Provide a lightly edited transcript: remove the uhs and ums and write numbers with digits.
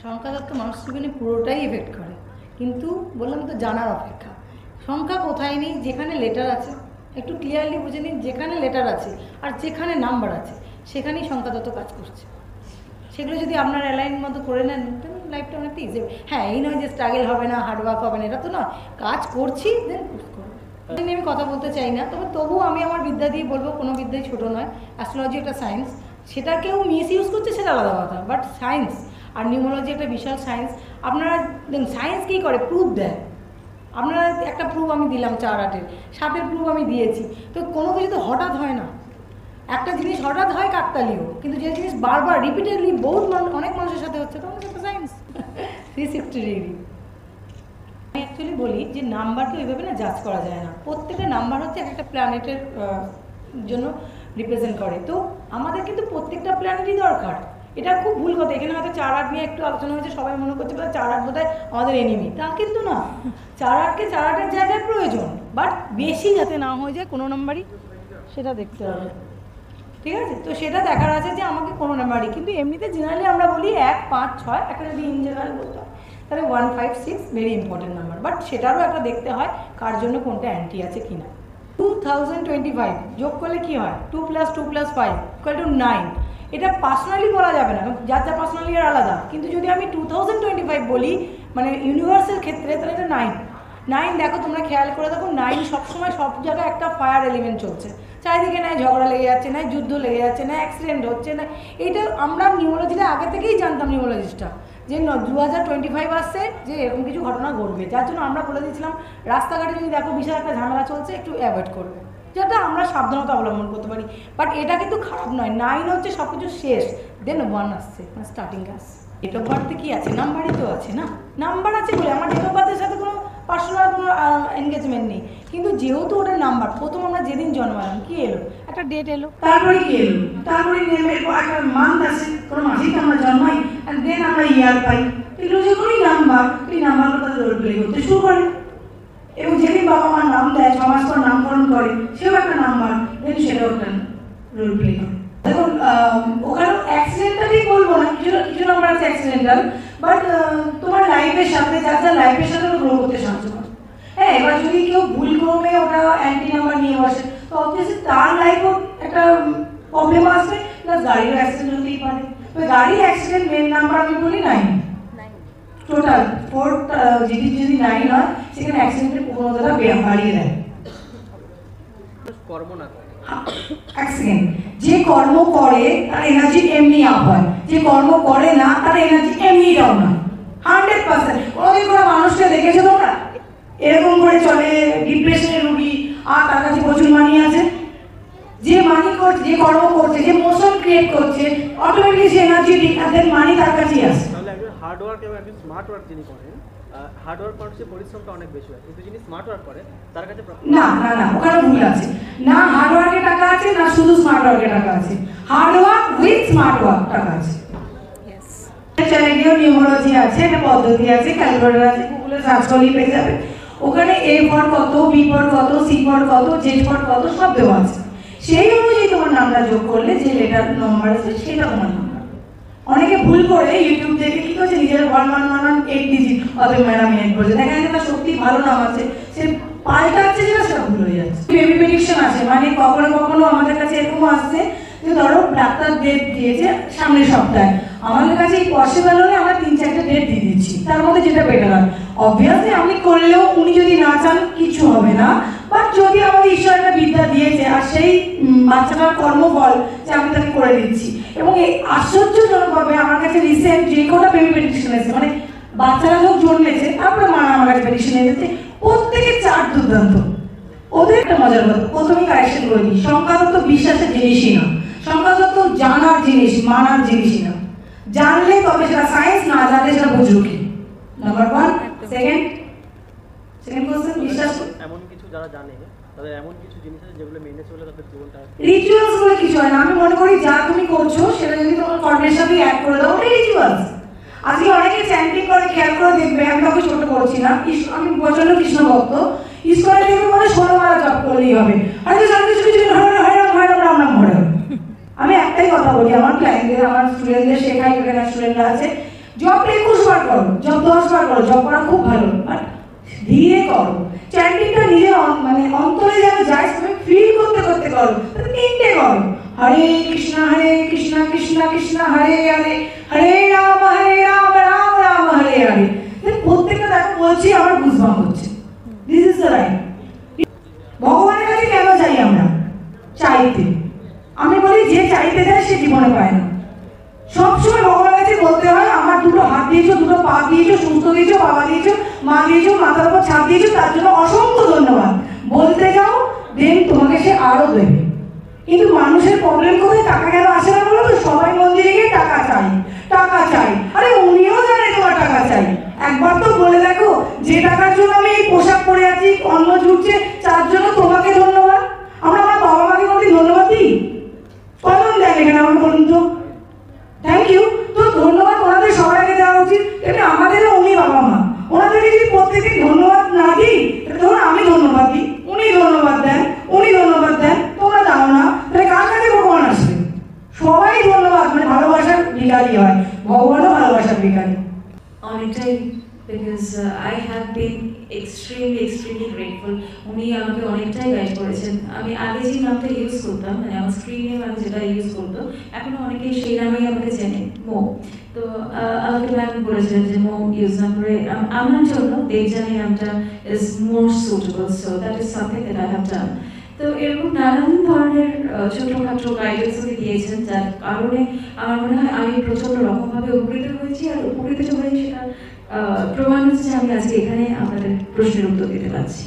সংখ্যা তত্ত্ব মানুষ জীবনে পুরোটাই এফেক্ট করে, কিন্তু বললাম তো জানার অপেক্ষা। সংখ্যা কোথায় নেই, যেখানে লেটার আছে একটু ক্লিয়ারলি বুঝে নিন, যেখানে লেটার আছে আর যেখানে নাম্বার আছে সেখানেই সংখ্যা তত্ত্ব কাজ করছে। সেগুলো যদি আপনার অ্যালাইন মতো করে নেন তাহলে লাইফটা অনেকটা ইজি। হ্যাঁ, এই নয় যে স্ট্রাগল হবে না, হার্ডওয়ার্ক হবে না, এটা তো নয়, কাজ করছি দেন করবো। আমি কথা বলতে চাই না, তবুও আমি আমার বিদ্যা দিয়ে বলবো, কোনো বিদ্যাই ছোটো নয়। অ্যাস্ট্রোলজি একটা সায়েন্স, সেটা কেউ মিস ইউজ করছে সেটা আলাদা কথা, বাট সায়েন্স আর নিউমোলজি একটা বিশাল সায়েন্স। আপনারা দেখুন সায়েন্স কী করে, প্রুফ দেয়। আপনারা একটা প্রুফ আমি দিলাম 4 8-এর, 7-এর প্রুফ আমি দিয়েছি, তো কোনো কিছু তো হঠাৎ হয় না। একটা জিনিস হঠাৎ হয় কাকতালীয়, কিন্তু যে জিনিস বারবার রিপিটেডলি অনেক মানুষের সাথে হচ্ছে, তখন সেটা সায়েন্স 360 ডিগ্রি। আমি অ্যাকচুয়ালি বলি যে নাম্বারকে ওইভাবে না জাজ করা যায় না। প্রত্যেকটা নাম্বার হচ্ছে একটা প্ল্যানেটের জন্য রিপ্রেজেন্ট করে। তো আমাদের কিন্তু প্রত্যেকটা প্ল্যানেটই দরকার। এটা খুব ভুল কথা। এখানে হয়তো 4 8 নিয়ে একটু আলোচনা হয়েছে, সবাই মনে করছে 4 8 বোধহয় আমাদের এনিমি, তা কিন্তু না। 4 8কে 4 8-এর জায়গায় প্রয়োজন, বাট বেশি যাতে না হয়ে যায় কোনো নাম্বারই, সেটা দেখতে হবে। ঠিক আছে, তো সেটা দেখার আছে যে আমাকে কোনো নাম্বারই, কিন্তু এমনিতে জেনারেলি আমরা বলি 1 5 6, একটা যদি ইন জেনারেল বলতে হয় তাহলে 1 5 6 ভেরি ইম্পর্টেন্ট নাম্বার, বাট সেটারও একটা দেখতে হয় কার জন্য কোনটা অ্যান্টি আছে কিনা। 2025 যোগ করলে কি হয়, 2 + 2 + 5 = 9। এটা পার্সোনালি বলা যাবে না, যার যা পার্সোনালি আর আলাদা, কিন্তু যদি আমি 2025 বলি মানে ইউনিভার্সাল ক্ষেত্রে, তাহলে এটা 9। দেখো তোমরা খেয়াল করে দেখো, 9 সবসময় সব জায়গায় একটা ফায়ার এলিমেন্ট চলছে চারিদিকে, নয় ঝগড়া লেগে যাচ্ছে, নয় যুদ্ধ লেগে যাচ্ছে, না অ্যাক্সিডেন্ট হচ্ছে, না। এটা আমরা নিউমোলজিটা আগে থেকেই জানতাম, নিউমোলজিস্টটা যে 2025 আসছে যে এরকম কিছু ঘটনা ঘটবে, যার জন্য আমরা বলে দিয়েছিলাম রাস্তাঘাটে যদি দেখো বিশাল একটা ঝামেলা চলছে একটু অ্যাভয়েড করবে, যেটা আমরা সাবধানতা অবলম্বন করতে পারি। বাট এটা কিন্তু খারাপ নয়। 9 হচ্ছে সব কিছু শেষ, দেন 1 আসছে, মানে স্টার্টিং ক্লাস। ডেট অফ বার্থে কী আছে, নাম্বারই তো আছে না। নাম্বার আছে বলে আমার ডেট অফ বার্থের সাথে কোনো পার্সোনাল কোনো এনগেজমেন্ট নেই, কিন্তু যেহেতু ওটার নাম্বার, প্রথম আমরা যেদিন জন্মালাম কি এলো, একটা ডেট এলো, তারপরে কি এলো, তারপরে একটা মান্থ আছে, কোনো মাসেই তো আমরা জন্মাই, আর দেন আমরা ইয়ার পাই। এগুলো যে কোনোই নাম্বার, এই নাম্বারগুলো তাদের রোল প্লে করতে শুরু করে। এবং যেদিন বাবা মার নাম দেয়, 6 মাস পর নামকরণ করে, সেও একটা নাম্বার, দেন সেটাও একটা রোল প্লে করে। দেখুন ওখানে অ্যাক্সিডেন্টালি বলবো না, কিছু নাম্বার আছে অ্যাক্সিডেন্টাল, বাট তোমার লাইফের সাথে যার লাইফের সাথে গ্রো করতে সাহায্য করে। হ্যাঁ, এবার যদি কেউ ভুল ক্রমে ওটা অ্যান্টি নাম্বার নিয়ে বসে, তো অবভিয়াসলি তার লাইফও একটা প্রবলেম আসবে, প্লাস গাড়িরও অ্যাক্সিডেন্ট হতেই পারে। তো গাড়ির অ্যাক্সিডেন্ট মেন নাম্বার আমি বলি 9, টোটাল 4 যদি 9 হয়, সেখানে অ্যাক্সিডেন্টের প্রবণতাটা বাড়িয়ে দেয়। কর্ম না করে, যে কর্ম করে তার এনার্জি এমনি আপ হয়, যে কর্ম করে না তার এনার্জি এমনি ডাউন হয় 100%। ওদের কোনো মানুষকে দেখেছো তোমরা এরকম করে চলে, ডিপ্রেশনের রোগী, আর তার কাছে প্রচুর মানি আছে, যে মানি করছে, যে কর্ম করছে, যে মোশন ক্রিয়েট করছে, অটোমেটিকলি সে এনার্জি দেন মানি তার কাছেই আসে। তাহলে একজন হার্ড ওয়ার্ক এবং একজন স্মার্ট ওয়ার্ক যিনি করেন, হার্ড ওয়ার্ক মানুষের পরিশ্রমটা অনেক বেশি হয়, কিন্তু যিনি স্মার্ট ওয়ার্ক করে তার কাছে না, ওখানে ভুল আছে। না হার্ড ওয়ার্কের টাকা আছে, না শুধু স্মার্ট ওয়ার্কের টাকা আছে। Hard work with smart work টাকা আছে। চ্যানেলেও নিউমোলজি আছে, একটা পদ্ধতি আছে, ক্যালকুলেটর আছে, গুগলে সার্চ করলেই পেয়ে যাবে। ওখানে এ ফর কত, বি ফর কত, সি ফর কত, জেড ফর কত, সব দেওয়া আছে। সেই অনুযায়ী তোমার নামটা যোগ করলে যে লেটার নম্বর আছে সেটা তোমার নাম্বার। অনেকে ভুল করে ইউটিউব থেকে কি করছে, নিজের 1 ডিজিট অথবা ম্যাডাম এড করছে, দেখা যাচ্ছে তার সত্যি ভালো নাম আছে, সে পাল্টাচ্ছে যেটা সেটা ভুল হয়ে যাচ্ছে। বেবি প্রেডিকশন আছে, মানে কখনো আমাদের কাছে এরকম আসছে যে ধরো ডাক্তার ডেট দিয়েছে সামনের সপ্তাহে, আমাদের কাছে এই পসিবল হলে আমরা 3-4টা ডেট দিয়ে দিচ্ছি, তার মধ্যে যেটা বেটার হয়। অবভিয়াসলি আমি করলেও উনি যদি না চান কিছু হবে না, বাট যদি আমাদের ঈশ্বর একটা বিদ্যা দিয়েছে আর সেই বাচ্চাটার কর্মফল যে আমি তাকে করে দিচ্ছি। এবং এই আশ্চর্যজনকভাবে আমার কাছে রিসেন্ট যে কোনো বেবি প্রেডিকশন এসেছে, মানে বাচ্চারা যখন জন্মেছে তারপরে মা আমার কাছে প্রেডিকশন এসেছে, প্রত্যেকে 4 দুর্দান্ত। ওদের একটা মজার কথা, প্রথমেই কারেকশন করে দিই, সংখ্যাতত্ত্ব বিশ্বাসের জিনিসই না, সংখ্যাতত্ত্ব জানার জিনিস, মানার জিনিসই না। জানলে তবে সেটা সায়েন্স, না জানলে সেটা বুঝুকি। নাম্বার 1। সেকেন্ড কোশ্চেন, বিশ্বাস এমন কিছু যারা জানে তাদের এমন কিছু জিনিস আছে যেগুলো মেনে চলে তাদের জীবনটা। রিচুয়ালস বলে কিছু হয় না। আমি মনে করি যা তুমি করছো সেটা যদি তোমার কর্মের সাথে অ্যাড করে দাও, ওটাই রিচুয়ালস। আজকে অনেকে চ্যান্টিং করে, খেয়াল করে দেখবে, আমি কাউকে ছোট করছি না, আমি প্রচন্ড কৃষ্ণ ভক্ত, ইস্কনে দেখবে মানে 16 মালা জপ করলেই হবে, হয়তো সব কিছু রাম হরে। আমি একটাই কথা বলি আমার ক্লায়েন্টদের, আমার স্টুডেন্টদের শেখাই, এখানে স্টুডেন্টরা আছে, জব 21 বার করো, জব 10 বার করো, জব করা খুব ভালো, বাট ধীরে করো। চ্যান্টিংটা নিজে মানে অন্তরে যেন যায়, তুমি ফিল করতে করতে করো, 3টে করো। হরে কৃষ্ণ কৃষ্ণ কৃষ্ণ হরে হরে, হরে রাম রাম রাম হরে হরে। প্রত্যেকটা দেখো বলছি আমার গুজবাম্প হচ্ছে। This is the right. ভগবানের কাছে কেন যাই আমরা? চাইতে। আমি বলি যে চাইতে যায় সে জীবনে পায় না। সবসময় ভগবানের কাছে বলতে হয়, আমার দুটো হাত দিয়েছো, দুটো পা দিয়েছো, সুস্থ দিয়েছো, বাবা দিয়েছো, মা দিয়েছো, মাথার উপর ছাদ দিয়েছো, তার জন্য অসংখ্য ধন্যবাদ। বলতে যাও, দেন তোমাকে সে আরো দেবে। কিন্তু মানুষের প্রবলেম কোথায়? টাকা কেন আসে না বলো তো? সবাই মন্দিরে গিয়ে টাকা চাই, টাকা চাই। আরে উনিও জানে তোমার টাকা চাই। একবার তো বলে দেখো, যে টাকার জন্য আমি এই পোশাক পরে আছি, অন্ন জুটছে, তার জন্য তোমাকে ধন্যবাদ। আমরা আমার বাবা মাকে কোনোদিন ধন্যবাদ দিই? কজন দেন এখানে আমার বলুন তো? Thank you. তো ধন্যবাদ ওনাদের সবার আগে দেওয়া উচিত। এমনি আমাদেরও উনি বাবা মা, ওনাদেরকে যদি প্রত্যেকদিন ধন্যবাদ না দিই, ধরুন আমি ধন্যবাদ দিই, উনি ধন্যবাদ দেন, উনি ধন্যবাদ দেন, তোমরা দাও না, তাহলে কার কাছে ভগবান আসবে? সবাই ধন্যবাদ, মানে ভালোবাসার ভিখারি হয়, ভগবানও ভালোবাসার ভিখারি। অনেকটাই, because I have been extremely grateful. উনি আমাকে অনেকটাই গাইড করেছেন। আমি আগে যে নামটা ইউজ করতাম, মানে আমার স্ক্রিন নেম আমি যেটা ইউজ করতো, এখনো অনেকেই সেই নামেই আমাকে চেনে, মো। তো আমাকে ম্যাম বলেছিলেন যে মো ইউজ না করে আমার জন্য দেবযানী নামটা is more suitable, so that is something that I have done. তো এরকম নানান ধরনের ছোটোখাটো গাইডেন্স উনি দিয়েছেন, যার কারণে আমার মনে হয় আমি প্রচণ্ড রকমভাবে উপকৃত হয়েছি। আর উপকৃত হয়েছি সেটা প্রমাণ হচ্ছে যে আমি আজকে এখানে আপনাদের প্রশ্নের উত্তর দিতে পারছি।